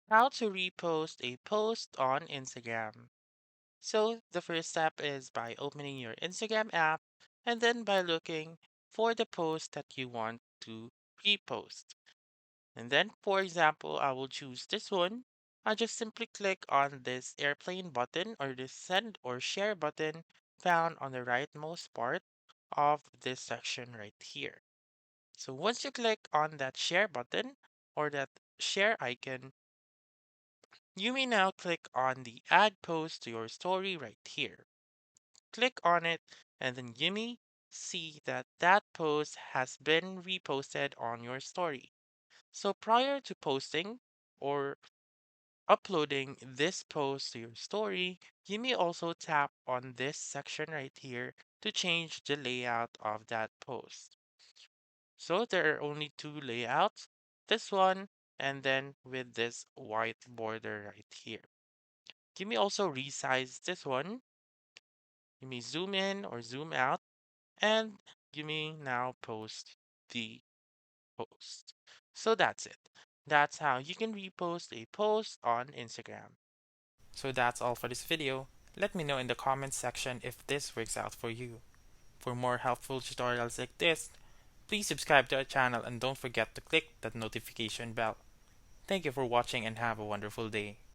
How to repost a post on Instagram. So the first step is by opening your Instagram app and then by looking for the post that you want to repost. And then, for example, I will choose this one. I just simply click on this airplane button or this send or share button found on the rightmost part of this section right here. So once you click on that share button or that share icon, you may now click on the add post to your story right here. Click on it and then you may see that that post has been reposted on your story. So prior to posting or uploading this post to your story, you may also tap on this section right here to change the layout of that post. So there are only two layouts, this one and then with this white border right here. You may also resize this one. You may zoom in or zoom out and you may now post the post. So that's it. That's how you can repost a post on Instagram. So that's all for this video. Let me know in the comments section if this works out for you. For more helpful tutorials like this, please subscribe to our channel and don't forget to click that notification bell. Thank you for watching and have a wonderful day.